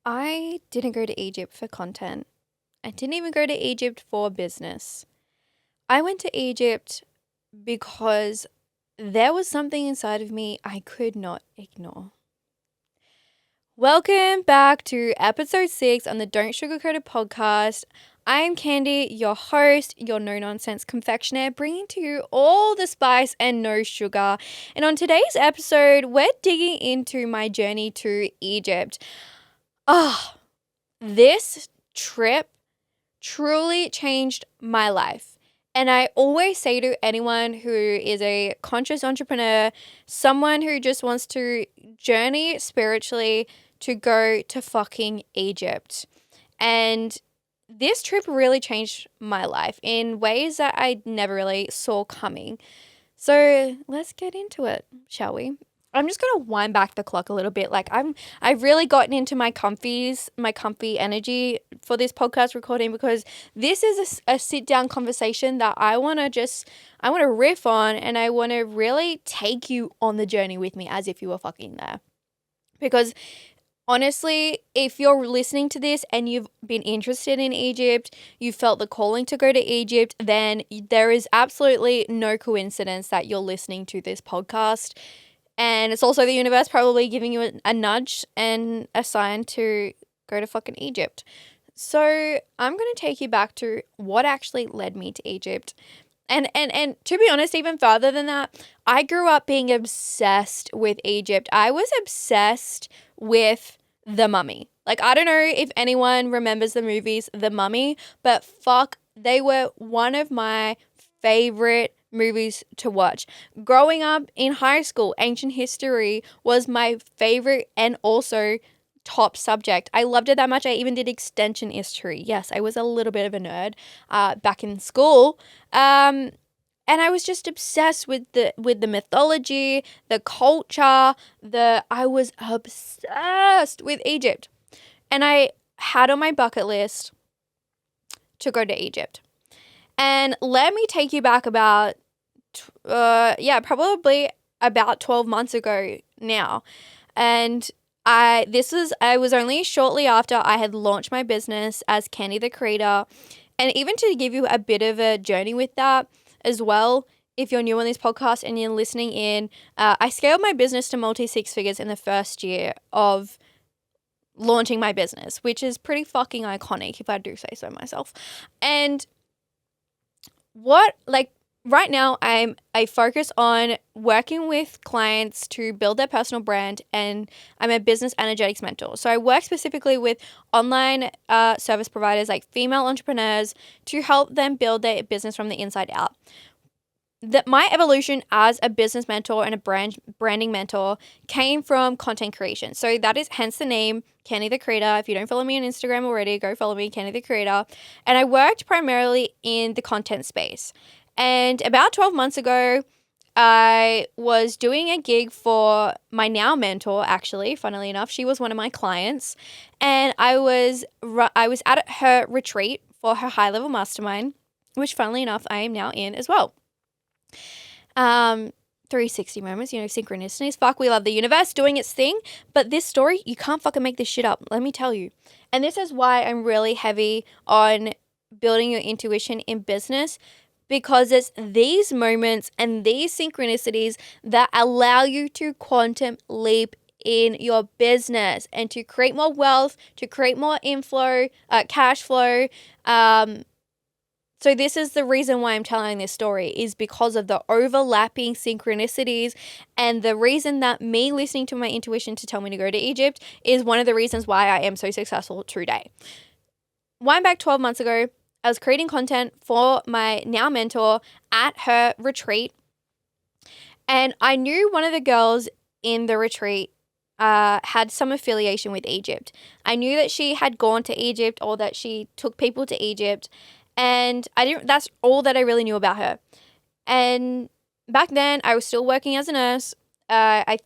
I didn't go to Egypt for content. I didn't even go to Egypt for business. I went to Egypt because there was something inside of me I could not ignore. Welcome back to episode 6 on the Don't Sugarcoat It podcast. I'm Candy, your host, your no-nonsense confectioner, bringing to you all the spice and no sugar. And on today's episode, we're digging into my journey to Egypt. This trip truly changed my life. And I always say to anyone who is a conscious entrepreneur, someone who just wants to journey spiritually, to go to fucking Egypt. And this trip really changed my life in ways that I never really saw coming. So let's get into it, shall we? I'm just gonna wind back the clock a little bit. I've really gotten into my comfy energy for this podcast recording because this is a sit down conversation that I wanna riff on, and I wanna really take you on the journey with me as if you were fucking there. Because honestly, if you're listening to this and you've been interested in Egypt, you felt the calling to go to Egypt, then there is absolutely no coincidence that you're listening to this podcast. And it's also the universe probably giving you a nudge and a sign to go to fucking Egypt. So I'm going to take you back to what actually led me to Egypt. And to be honest, even further than that, I grew up being obsessed with Egypt. I was obsessed with The Mummy. Like, I don't know if anyone remembers the movies The Mummy, but fuck, they were one of my favorite movies to watch. Growing up in high school, ancient history was my favorite and also top subject. I loved it that much. I even did extension history. Yes, I was a little bit of a nerd back in school. And I was just obsessed with the mythology, the culture. I was obsessed with Egypt. And I had on my bucket list to go to Egypt. And let me take you back probably about 12 months ago now. And I was only shortly after I had launched my business as Candy the Creator. And even to give you a bit of a journey with that as well, if you're new on this podcast and you're listening in, I scaled my business to multi-six figures in the first year of launching my business, which is pretty fucking iconic if I do say so myself. And right now I focus on working with clients to build their personal brand, and I'm a business energetics mentor. So I work specifically with online service providers like female entrepreneurs to help them build their business from the inside out. My evolution as a business mentor and a branding mentor came from content creation. So that is hence the name, Candy the Creator. If you don't follow me on Instagram already, go follow me, Candy the Creator. And I worked primarily in the content space. And about 12 months ago, I was doing a gig for my now mentor, actually, funnily enough. She was one of my clients. And I was at her retreat for her high-level mastermind, which funnily enough, I am now in as well. 360 moments, synchronicities. Fuck, we love the universe doing its thing. But this story, you can't fucking make this shit up. Let me tell you. And this is why I'm really heavy on building your intuition in business, because it's these moments and these synchronicities that allow you to quantum leap in your business and to create more wealth, to create more inflow, cash flow. So this is the reason why I'm telling this story, is because of the overlapping synchronicities, and the reason that me listening to my intuition to tell me to go to Egypt is one of the reasons why I am so successful today. Wind back 12 months ago, I was creating content for my now mentor at her retreat, and I knew one of the girls in the retreat had some affiliation with Egypt. I knew that she had gone to Egypt, or that she took people to Egypt. And that's all that I really knew about her. And back then I was still working as a nurse. I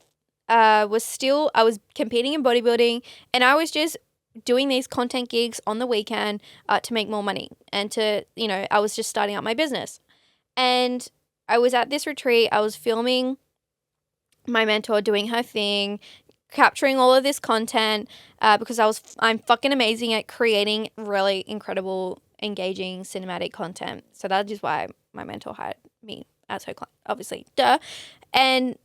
was competing in bodybuilding, and I was just doing these content gigs on the weekend to make more money. And I was just starting out my business. And I was at this retreat. I was filming my mentor doing her thing, capturing all of this content because I'm fucking amazing at creating really incredible, engaging cinematic content. So that is why my mentor hired me as her client, obviously. Duh. And,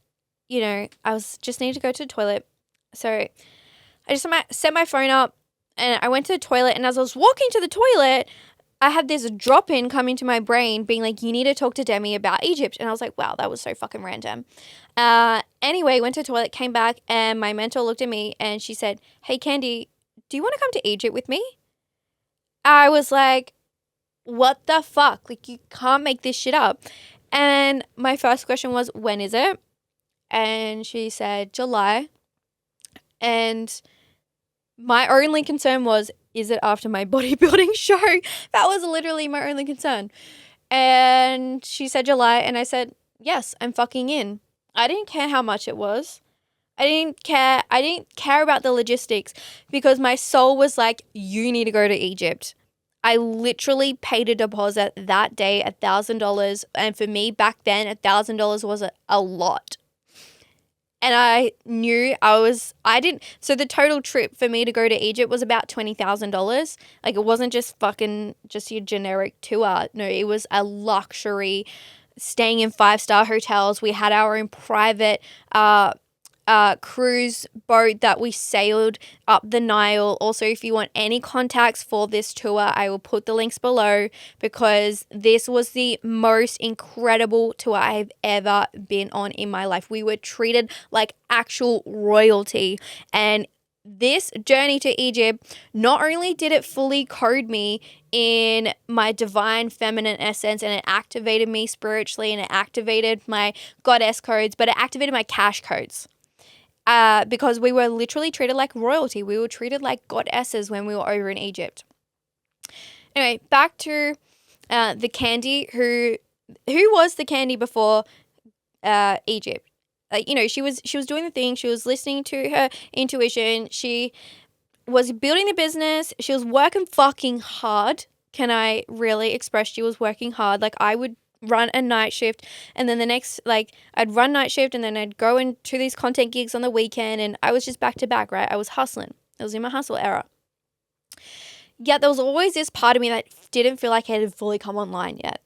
you know, I was just needed to go to the toilet. So I just set my phone up and I went to the toilet, and as I was walking to the toilet, I had this drop in come into my brain being like, you need to talk to Demi about Egypt. And I was like, wow, that was so fucking random. Anyway, went to the toilet, came back, and my mentor looked at me and she said, hey, Candy, do you want to come to Egypt with me? I was like, what the fuck? Like, you can't make this shit up. And my first question was, when is it? And she said, July. And my only concern was, is it after my bodybuilding show? That was literally my only concern. And she said July, and I said, yes, I'm fucking in. I didn't care how much it was. I didn't care about the logistics because my soul was like, you need to go to Egypt. I literally paid a deposit that day, $1,000. And for me back then, $1,000 was a lot. And I knew so the total trip for me to go to Egypt was about $20,000. Like, it wasn't just your generic tour. No, it was a luxury, staying in 5-star hotels. We had our own private cruise boat that we sailed up the Nile. Also, if you want any contacts for this tour, I will put the links below, because this was the most incredible tour I've ever been on in my life. We were treated like actual royalty, and this journey to Egypt, not only did it fully code me in my divine feminine essence, and it activated me spiritually, and it activated my goddess codes, but it activated my cash codes. Because we were literally treated like royalty. We were treated like goddesses when we were over in Egypt. Anyway, back to the Candy, who was the Candy before Egypt. She was doing the thing. She was listening to her intuition. She was building the business. She was working fucking hard. Can I really express she was working hard? Like, I would run a night shift, and then the next, I'd run night shift, and then I'd go into these content gigs on the weekend, and I was just back to back, right? I was hustling. I was in my hustle era. Yet there was always this part of me that didn't feel like it had fully come online yet.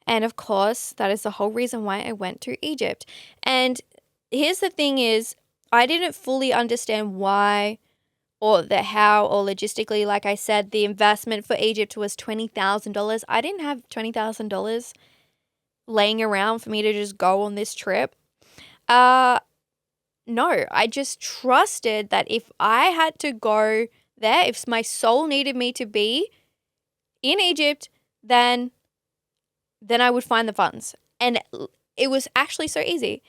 And of course, that is the whole reason why I went to Egypt. And here's the thing is, I didn't fully understand why or the how, or logistically. Like I said, the investment for Egypt was $20,000. I didn't have $20,000 laying around for me to just go on this trip. No, I just trusted that if I had to go there, if my soul needed me to be in Egypt, then I would find the funds. And it was actually so easy.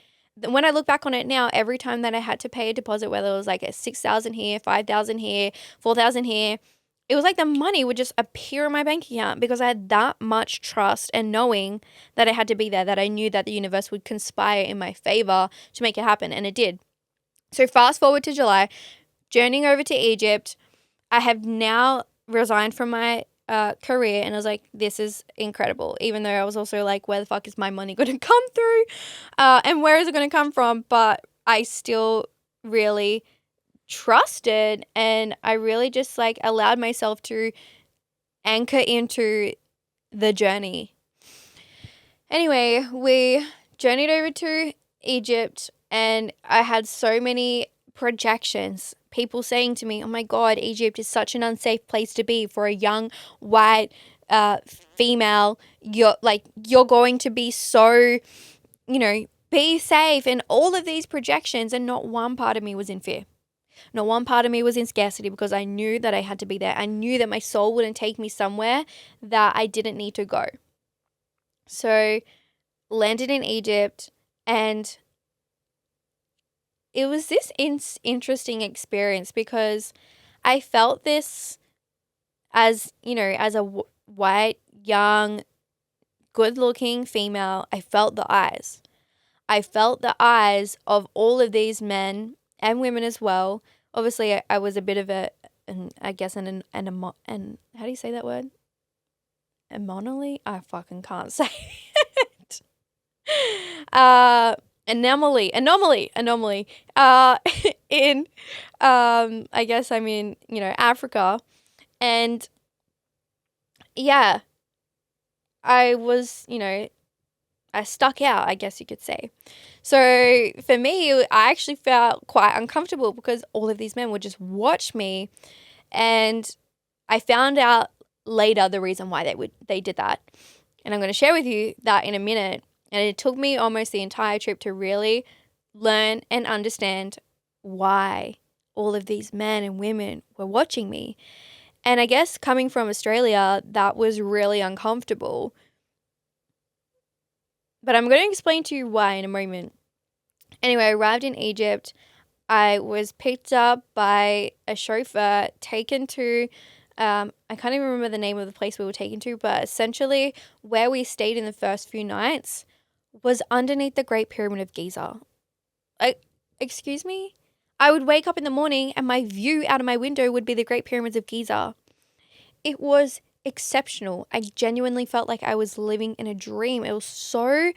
When I look back on it now, every time that I had to pay a deposit, whether it was like a $6,000 here, $5,000 here, $4,000 here, it was like the money would just appear in my bank account, because I had that much trust and knowing that I had to be there, that I knew that the universe would conspire in my favor to make it happen. And it did. So fast forward to July, journeying over to Egypt. I have now resigned from my career, and I was like, this is incredible. Even though I was also like, where the fuck is my money going to come through? And where is it going to come from? But I still really trusted, and I really just allowed myself to anchor into the journey. Anyway, we journeyed over to Egypt, and I had so many projections. People saying to me, oh my God, Egypt is such an unsafe place to be for a young white female. You're going to be so, be safe, and all of these projections, and not one part of me was in fear. Not one part of me was in scarcity, because I knew that I had to be there. I knew that my soul wouldn't take me somewhere that I didn't need to go. So landed in Egypt, and it was this interesting experience, because I felt this as a white, young, good-looking female. I felt the eyes. I felt the eyes of all of these men and women as well. Obviously, I was a bit of how do you say that word? Anomaly? I fucking can't say it. anomaly. In I guess I mean, Africa. And yeah, I was, I stuck out, I guess you could say. So for me, I actually felt quite uncomfortable because all of these men would just watch me, and I found out later the reason why they did that. And I'm going to share with you that in a minute. And it took me almost the entire trip to really learn and understand why all of these men and women were watching me. And I guess coming from Australia, that was really uncomfortable. But I'm going to explain to you why in a moment. Anyway, I arrived in Egypt. I was picked up by a chauffeur, taken to, I can't even remember the name of the place we were taken to, but essentially where we stayed in the first few nights was underneath the Great Pyramid of Giza. Excuse me? I would wake up in the morning and my view out of my window would be the Great Pyramids of Giza. It was exceptional. I genuinely felt like I was living in a dream. It was so,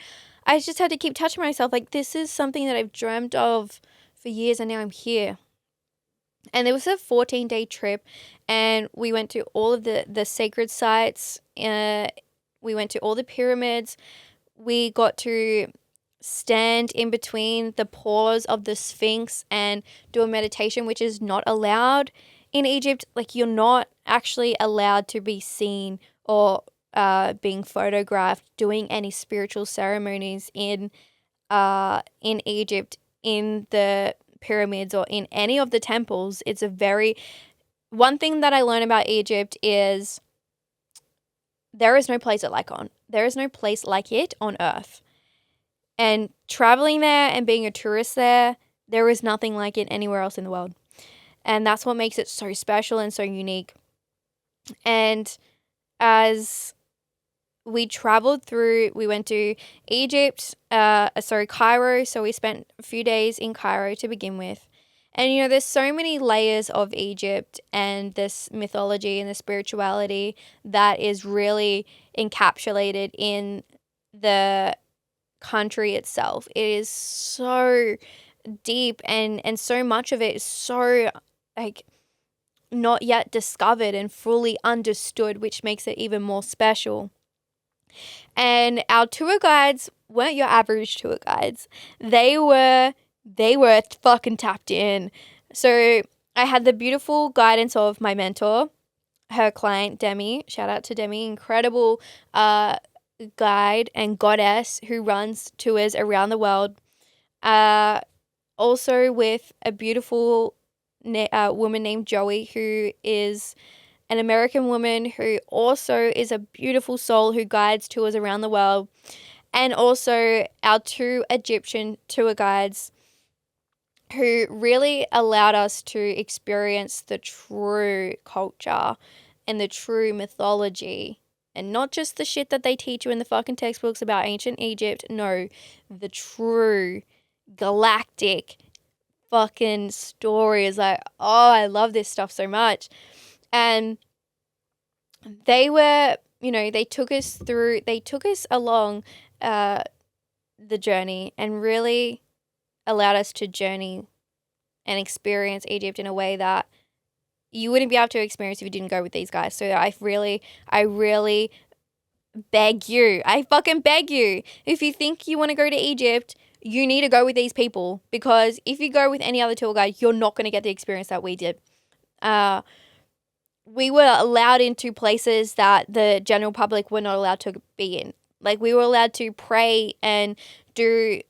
I just had to keep touching myself. Like, this is something that I've dreamt of for years, and now I'm here. And it was a 14-day trip, and we went to all of the sacred sites. We went to all the pyramids. We got to stand in between the paws of the Sphinx and do a meditation, which is not allowed in Egypt. Like, you're not actually allowed to be seen or being photographed doing any spiritual ceremonies in Egypt, in the pyramids or in any of the temples. It's one thing that I learned about Egypt is there is no place like it on earth. And traveling there and being a tourist there is nothing like it anywhere else in the world. And that's what makes it so special and so unique. And as we traveled through, we went to Cairo. So we spent a few days in Cairo to begin with. And, there's so many layers of Egypt and this mythology and the spirituality that is really encapsulated in the country itself. It is so deep, and so much of it is so, like, not yet discovered and fully understood, which makes it even more special. And our tour guides weren't your average tour guides. They were fucking tapped in. So I had the beautiful guidance of my mentor, her client, Demi. Shout out to Demi. Incredible guide and goddess who runs tours around the world. Also with a beautiful woman named Joey, who is an American woman who also is a beautiful soul who guides tours around the world. And also our two Egyptian tour guides who really allowed us to experience the true culture and the true mythology. And not just the shit that they teach you in the fucking textbooks about ancient Egypt. No, the true galactic fucking story is like, oh, I love this stuff so much. And they were, they took us along the journey and really allowed us to journey and experience Egypt in a way that you wouldn't be able to experience if you didn't go with these guys. So I really beg you, I fucking beg you, if you think you want to go to Egypt, you need to go with these people, because if you go with any other tour guide, you're not going to get the experience that we did. We were allowed into places that the general public were not allowed to be in. Like, we were allowed to pray and do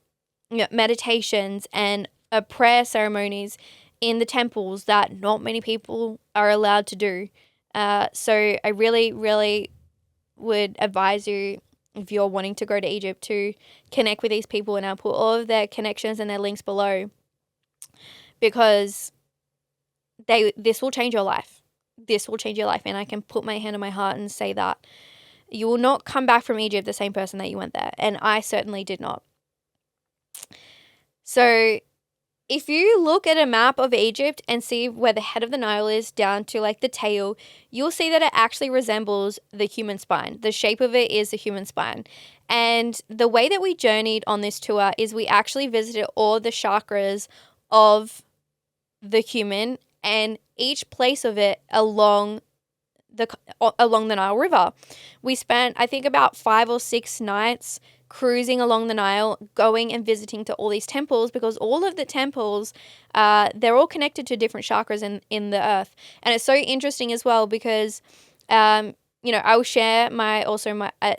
meditations and prayer ceremonies in the temples that not many people are allowed to do. So I really, really would advise you, if you're wanting to go to Egypt, to connect with these people, and I'll put all of their connections and their links below, because this will change your life. This will change your life, and I can put my hand on my heart and say that you will not come back from Egypt the same person that you went there, and I certainly did not. So if you look at a map of Egypt and see where the head of the Nile is down to like the tail, you'll see that it actually resembles the human spine. The shape of it is the human spine. And the way that we journeyed on this tour is we actually visited all the chakras of the human and each place of it along the Nile River. We spent, I think, about 5 or 6 nights cruising along the Nile, going and visiting to all these temples, because all of the temples, they're all connected to different chakras in the earth. And it's so interesting as well because, I will share my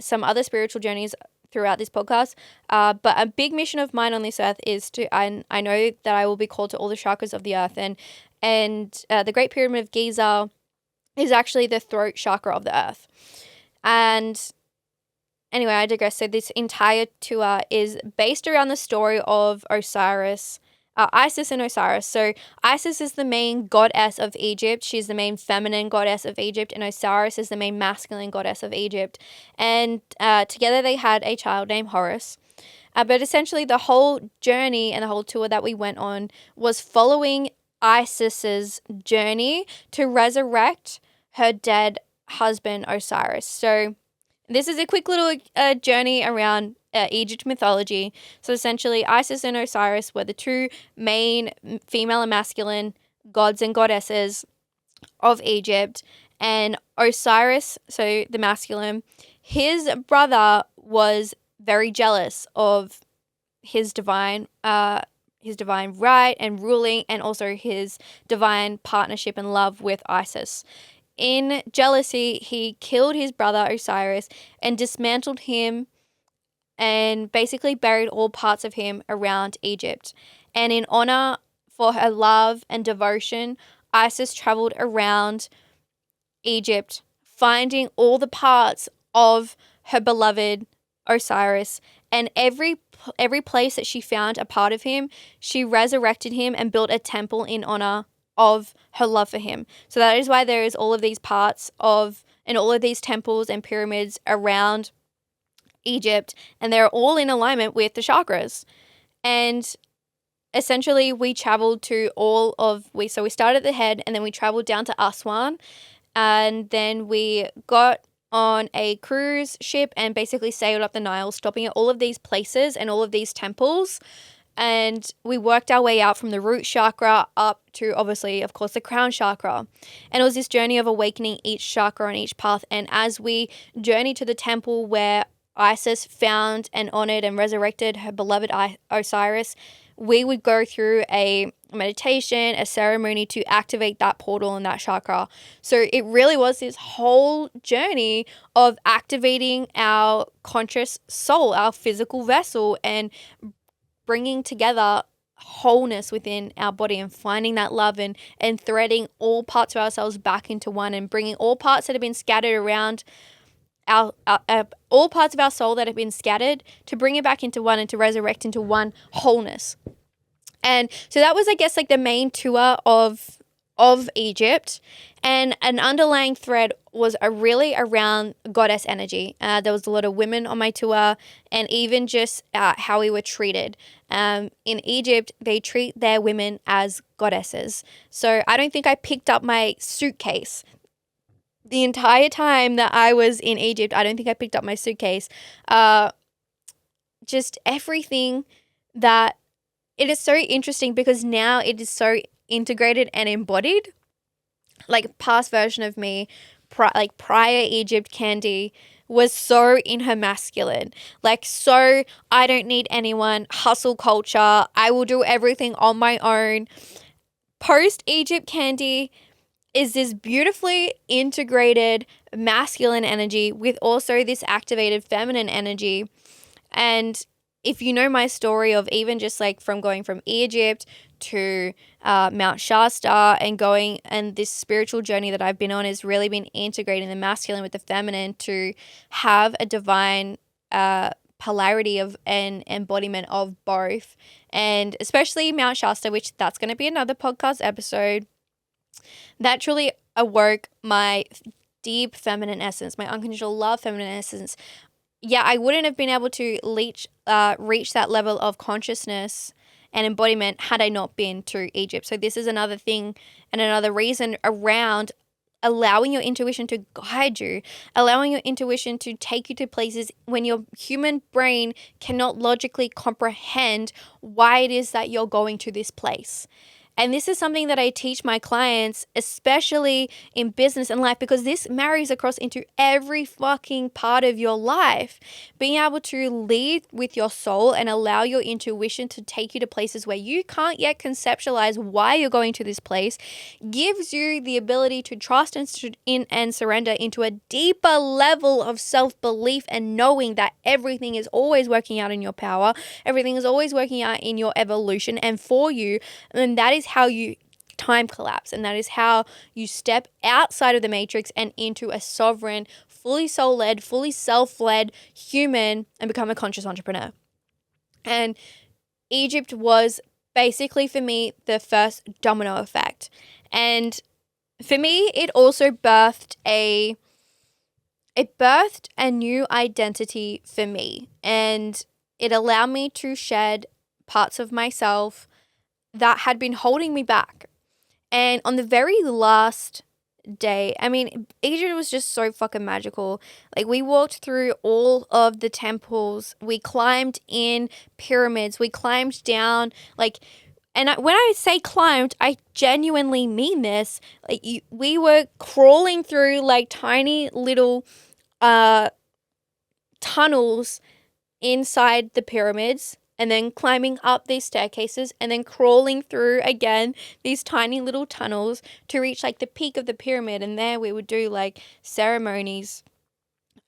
some other spiritual journeys throughout this podcast. But a big mission of mine on this earth is I know that I will be called to all the chakras of the earth, and the Great Pyramid of Giza is actually the throat chakra of the earth. And anyway, I digress. So this entire tour is based around the story of Osiris, Isis and Osiris. So Isis is the main goddess of Egypt. She's the main feminine goddess of Egypt, and Osiris is the main masculine goddess of Egypt. And together they had a child named Horus. But essentially the whole journey and the whole tour that we went on was following Isis's journey to resurrect her dead husband Osiris. So this is a quick little journey around Egypt mythology. So essentially Isis and Osiris were the two main female and masculine gods and goddesses of Egypt. And Osiris, so the masculine, his brother was very jealous of his divine right and ruling, and also his divine partnership and love with Isis. In jealousy, he killed his brother Osiris and dismantled him and basically buried all parts of him around Egypt. And in honor for her love and devotion, Isis traveled around Egypt, finding all the parts of her beloved Osiris, and every place that she found a part of him, she resurrected him and built a temple in honor of her love for him. So that is why there is all of these parts of and all of these temples and pyramids around Egypt, and they're all in alignment with the chakras. And essentially we traveled to we started at the head, and then we traveled down to Aswan, and then we got on a cruise ship and basically sailed up the Nile, stopping at all of these places and all of these temples. And we worked our way out from the root chakra up to, obviously, of course, the crown chakra. And it was this journey of awakening each chakra on each path. And as we journeyed to the temple where Isis found and honored and resurrected her beloved Osiris, we would go through a meditation, a ceremony to activate that portal and that chakra. So it really was this whole journey of activating our conscious soul, our physical vessel, and bringing together wholeness within our body and finding that love and threading all parts of ourselves back into one, and bringing all parts that have been scattered around all parts of our soul that have been scattered, to bring it back into one and to resurrect into one wholeness. And so that was, I guess, like the main tour of Egypt. And an underlying thread was really around goddess energy. There was a lot of women on my tour, and even just how we were treated. In Egypt, they treat their women as goddesses. So I don't think I picked up my suitcase. The entire time that I was in Egypt, I don't think I picked up my suitcase. Just everything that... It is so interesting because now it is so integrated and embodied. Like, past version of me, prior Egypt Candy, was so in her masculine. Like, so I don't need anyone, hustle culture, I will do everything on my own. Post Egypt Candy is this beautifully integrated masculine energy with also this activated feminine energy. And if you know my story of even just like from going from Egypt to Mount Shasta and this spiritual journey that I've been on has really been integrating the masculine with the feminine to have a divine polarity of an embodiment of both. And especially Mount Shasta, which that's going to be another podcast episode, that truly awoke my deep feminine essence, my unconditional love feminine essence. Yeah, I wouldn't have been able to reach that level of consciousness and embodiment had I not been to Egypt. So this is another thing and another reason around allowing your intuition to guide you, allowing your intuition to take you to places when your human brain cannot logically comprehend why it is that you're going to this place. And this is something that I teach my clients, especially in business and life, because this marries across into every fucking part of your life. Being able to lead with your soul and allow your intuition to take you to places where you can't yet conceptualize why you're going to this place gives you the ability to trust and surrender into a deeper level of self-belief and knowing that everything is always working out in your power. Everything is always working out in your evolution and for you. And that is how you time collapse. And that is how you step outside of the matrix and into a sovereign, fully soul-led, fully self-led human and become a conscious entrepreneur. And Egypt was basically for me the first domino effect. And for me, it also birthed a new identity for me. And it allowed me to shed parts of myself that had been holding me back. And on the very last day, I mean, Egypt was just so fucking magical. Like, we walked through all of the temples, we climbed in pyramids, we climbed down, like, and when I say climbed, I genuinely mean this. Like, we were crawling through like tiny little tunnels inside the pyramids, and then climbing up these staircases, and then crawling through again these tiny little tunnels to reach like the peak of the pyramid. And there we would do like ceremonies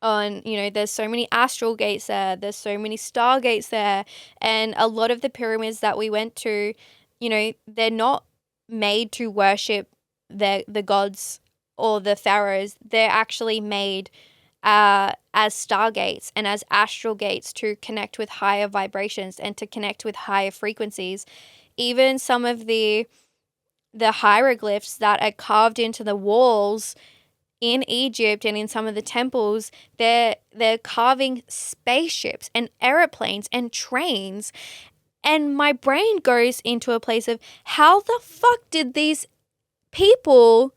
on, there's so many astral gates there, there's so many stargates there. And a lot of the pyramids that we went to, they're not made to worship the gods or the pharaohs. They're actually made as stargates and as astral gates to connect with higher vibrations and to connect with higher frequencies. Even some of the hieroglyphs that are carved into the walls in Egypt and in some of the temples, they're carving spaceships and airplanes and trains. And my brain goes into a place of, how the fuck did these people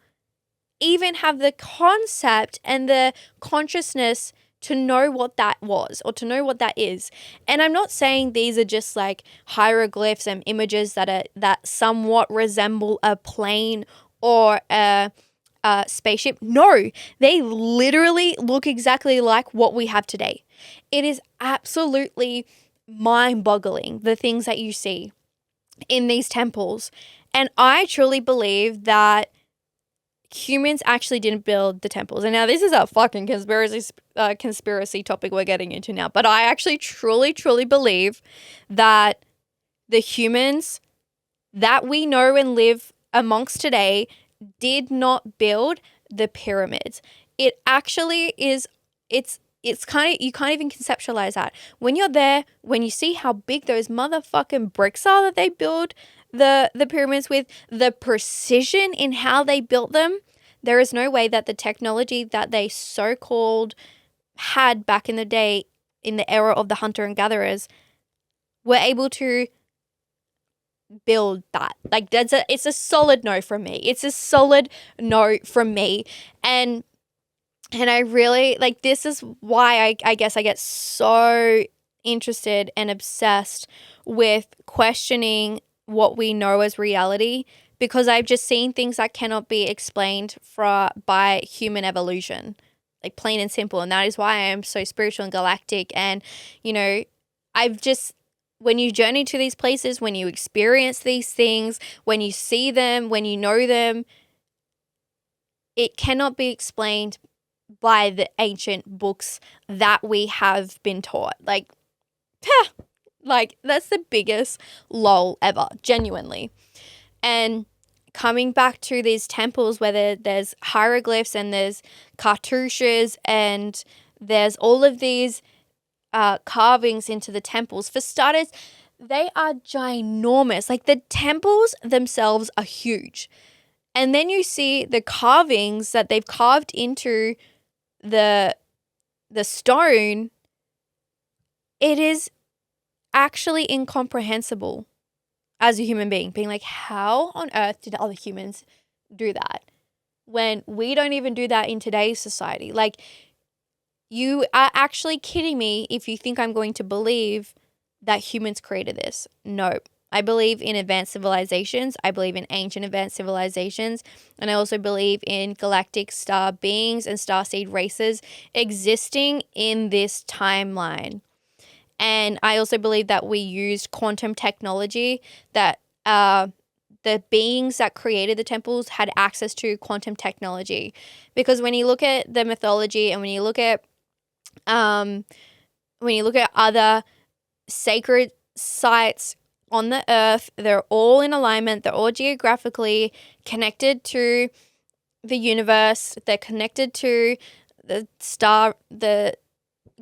even have the concept and the consciousness to know what that was or to know what that is? And I'm not saying these are just like hieroglyphs and images that somewhat resemble a plane or a spaceship. No, they literally look exactly like what we have today. It is absolutely mind-boggling, the things that you see in these temples. And I truly believe that humans actually didn't build the temples. And now this is a fucking conspiracy topic we're getting into now. But I actually truly, truly believe that the humans that we know and live amongst today did not build the pyramids. It actually is, it's kind of, you can't even conceptualize that. When you're there, when you see how big those motherfucking bricks are that they build the pyramids with, the precision in how they built them, there is no way that the technology that they so-called had back in the day, in the era of the hunter and gatherers, were able to build that. Like, it's a solid no from me. It's a solid no from me. And I really, like, this is why I guess I get so interested and obsessed with questioning what we know as reality, because I've just seen things that cannot be explained by human evolution, like, plain and simple. And that is why I am so spiritual and galactic. And, I've just, when you journey to these places, when you experience these things, when you see them, when you know them, it cannot be explained by the ancient books that we have been taught. Like, like, that's the biggest lol ever, genuinely. And coming back to these temples where there's hieroglyphs and there's cartouches and there's all of these carvings into the temples. For starters, they are ginormous. Like, the temples themselves are huge. And then you see the carvings that they've carved into the stone. It is actually incomprehensible as a human being, being like, how on earth did other humans do that? when we don't even do that in today's society. Like, you are actually kidding me if you think I'm going to believe that humans created this. No. I believe in advanced civilizations. I believe in ancient advanced civilizations. And I also believe in galactic star beings and starseed races existing in this timeline. And I also believe that we used quantum technology, that the beings that created the temples had access to quantum technology. Because when you look at the mythology and when you look at other sacred sites on the earth, they're all in alignment. They're all geographically connected to the universe. They're connected to the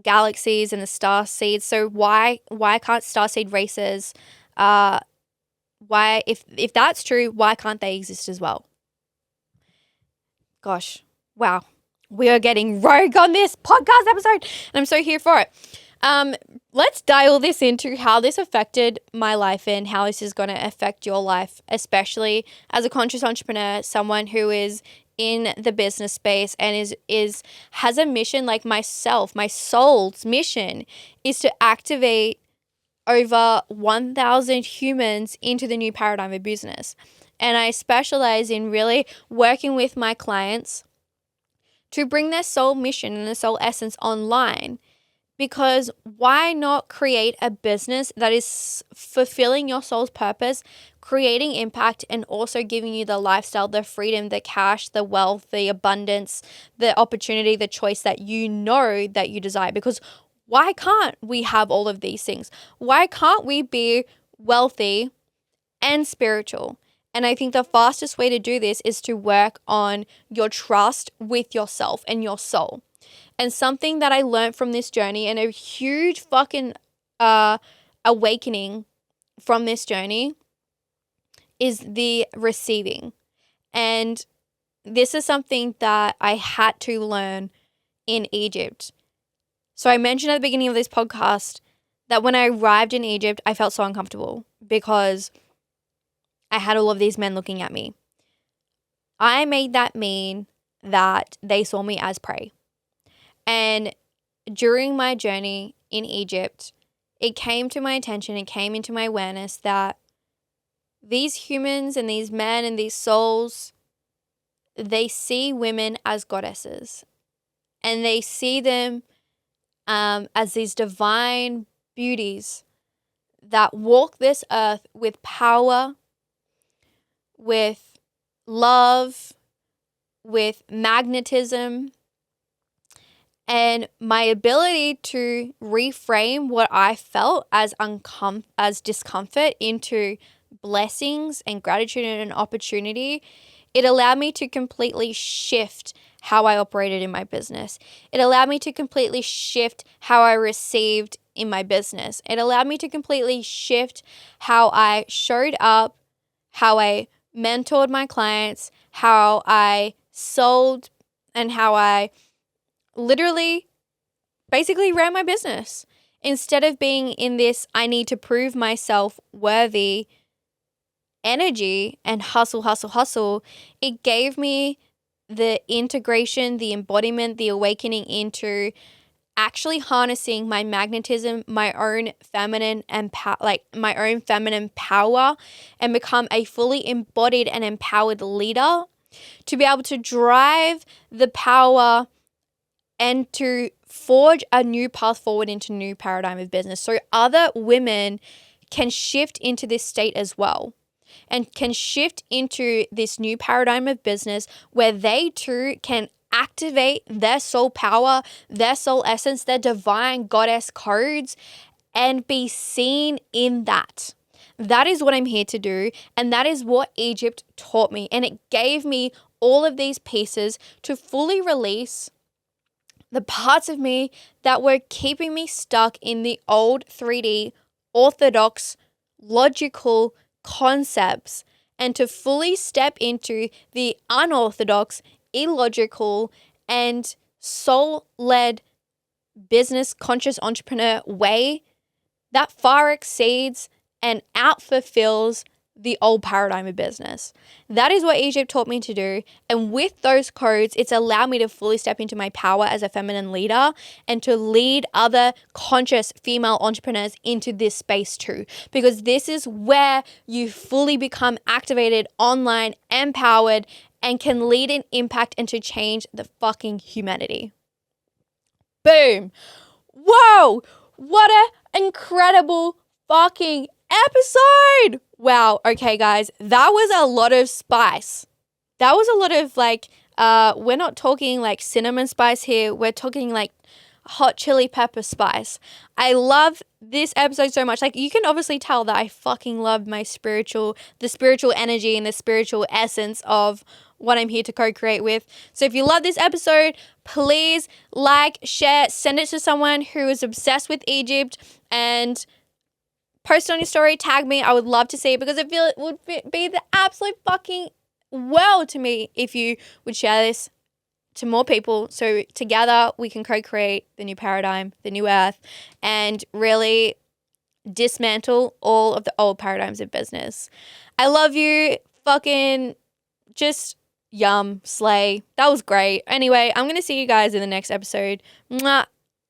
galaxies and the star seeds. So why can't starseed races, why, if that's true, why can't they exist as well? Gosh, wow. We are getting rogue on this podcast episode, and I'm so here for it. Let's dial this into how this affected my life and how this is going to affect your life, especially as a conscious entrepreneur, someone who is in the business space and has a mission like myself. My soul's mission is to activate over 1,000 humans into the new paradigm of business. And I specialize in really working with my clients to bring their soul mission and their soul essence online. Because why not create a business that is fulfilling your soul's purpose, creating impact, and also giving you the lifestyle, the freedom, the cash, the wealth, the abundance, the opportunity, the choice that you know that you desire? Because why can't we have all of these things? Why can't we be wealthy and spiritual? And I think the fastest way to do this is to work on your trust with yourself and your soul. And something that I learned from this journey, and a huge fucking awakening from this journey, is the receiving. And this is something that I had to learn in Egypt. So I mentioned at the beginning of this podcast that when I arrived in Egypt, I felt so uncomfortable because I had all of these men looking at me. I made that mean that they saw me as prey. And during my journey in Egypt, it came to my attention, it came into my awareness that these humans and these men and these souls, they see women as goddesses. And they see them as these divine beauties that walk this earth with power, with love, with magnetism. And my ability to reframe what I felt as discomfort into blessings and gratitude and opportunity, it allowed me to completely shift how I operated in my business. It allowed me to completely shift how I received in my business. It allowed me to completely shift how I showed up, how I mentored my clients, how I sold, and how I literally basically ran my business. Instead of being in this I need to prove myself worthy energy and hustle, it gave me the integration, the embodiment, the awakening into actually harnessing my magnetism, my own feminine my own feminine power, and become a fully embodied and empowered leader to be able to drive the power and to forge a new path forward into a new paradigm of business. So other women can shift into this state as well and can shift into this new paradigm of business where they too can activate their soul power, their soul essence, their divine goddess codes, and be seen in that. That is what I'm here to do. And that is what Egypt taught me. And it gave me all of these pieces to fully release the parts of me that were keeping me stuck in the old 3D, orthodox, logical concepts, and to fully step into the unorthodox, illogical, and soul-led business conscious entrepreneur way that far exceeds and outfulfills the old paradigm of business. That is what Egypt taught me to do. And with those codes, it's allowed me to fully step into my power as a feminine leader and to lead other conscious female entrepreneurs into this space too. Because this is where you fully become activated, online, empowered, and can lead an impact and to change the fucking humanity. Boom. Whoa. What an incredible fucking episode. Wow. Okay, guys, that was a lot of spice. That was a lot of we're not talking like cinnamon spice here. We're talking like hot chili pepper spice. I love this episode so much. Like, you can obviously tell that I fucking love the spiritual energy and the spiritual essence of what I'm here to co-create with. So if you love this episode, please like, share, send it to someone who is obsessed with Egypt, and post on your story, tag me. I would love to see it, because I feel it would be the absolute fucking world to me if you would share this to more people, so together we can co-create the new paradigm, the new earth, and really dismantle all of the old paradigms of business. I love you. Fucking just yum, slay. That was great. Anyway, I'm going to see you guys in the next episode. Mwah.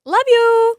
Love you.